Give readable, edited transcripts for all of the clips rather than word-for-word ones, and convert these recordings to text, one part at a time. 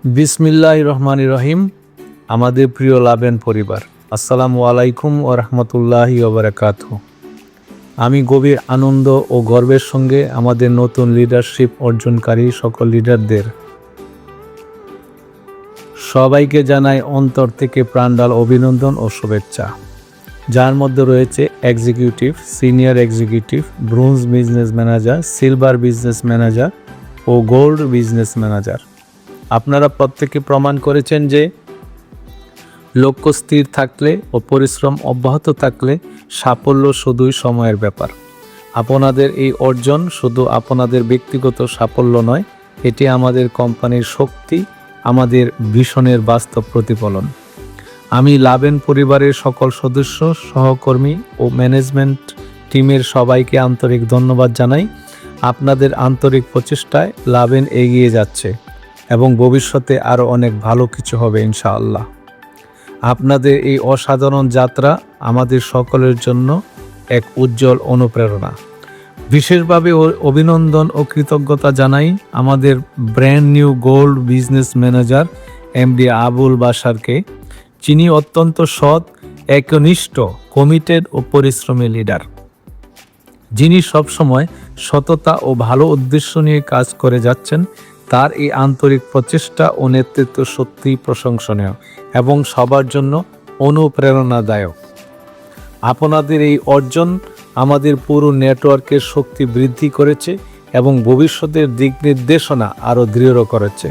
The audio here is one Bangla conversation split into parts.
বিসমিল্লাহির রহমানির রহিম। আমাদের প্রিয় লাভেন পরিবার, আসসালামু আলাইকুম ওয়া রাহমাতুল্লাহি ওয়া বারাকাতুহু। আমি গভীর আনন্দ ও গর্বের সঙ্গে আমাদের নতুন লিডারশিপ অর্জনকারী সকল লিডারদের সবাইকে জানাই অন্তর থেকে প্রাণঢাল অভিনন্দন ও শুভেচ্ছা, যার মধ্যে রয়েছে executive, senior executive, bronze business manager, silver business manager ও গোল্ড বিজনেস ম্যানেজার। আপনারা প্রত্যেকে প্রমাণ করেছেন যে লক্ষ্য স্থির থাকলে ও পরিশ্রম অব্যাহত থাকলে সাফল্য শুধুই সময়ের ব্যাপার। আপনাদের এই অর্জন শুধু আপনাদের ব্যক্তিগত সাফল্য নয়, এটি আমাদের কোম্পানির শক্তি, আমাদের ভিশনের বাস্তব প্রতিফলন। আমি লাভেন পরিবারের সকল সদস্য, সহকর্মী ও ম্যানেজমেন্ট টিমের সবাইকে আন্তরিক ধন্যবাদ জানাই। আপনাদের আন্তরিক প্রচেষ্টায় লাভেন এগিয়ে যাচ্ছে এবং ভবিষ্যতে আরও অনেক ভালো কিছু হবে ইনশাআল্লাহ। আপনাদের এই অসাধারণ যাত্রা আমাদের সকলের জন্য এক উজ্জ্বল অনুপ্রেরণা। বিশেষভাবে অভিনন্দন ও কৃতজ্ঞতা জানাই আমাদের brand new gold business manager MD Abul বাশারকে, যিনি অত্যন্ত সৎ, একনিষ্ঠ, কমিটেড ও পরিশ্রমী লিডার, যিনি সবসময় সততা ও ভালো উদ্দেশ্য নিয়ে কাজ করে যাচ্ছেন। তার এই আন্তরিক প্রচেষ্টা ও নেতৃত্ব সত্যিই প্রশংসনীয় এবং সবার জন্য অনুপ্রেরণাদায়ক। আপনাদের এই অর্জন আমাদের পুরো নেটওয়ার্কের শক্তি বৃদ্ধি করেছে এবং ভবিষ্যতের দিক নির্দেশনা আরও দৃঢ় করেছে।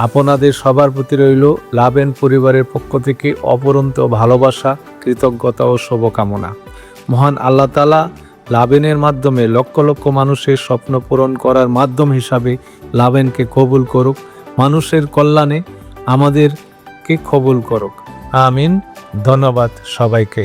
আপনাদের সবার প্রতি রইল লাভেন পরিবারের পক্ষ থেকে অপরন্ত ভালোবাসা, কৃতজ্ঞতা ও শুভকামনা। মহান আল্লাহ তাআলা লাভেনের মাধ্যমে লক্ষ লক্ষ মানুষের স্বপ্ন পূরণ করার মাধ্যম হিসাবে লাভেনকে কবুল করুক, মানুষের কল্যাণে আমাদেরকে কবুল করুক। আমিন। ধন্যবাদ সবাইকে।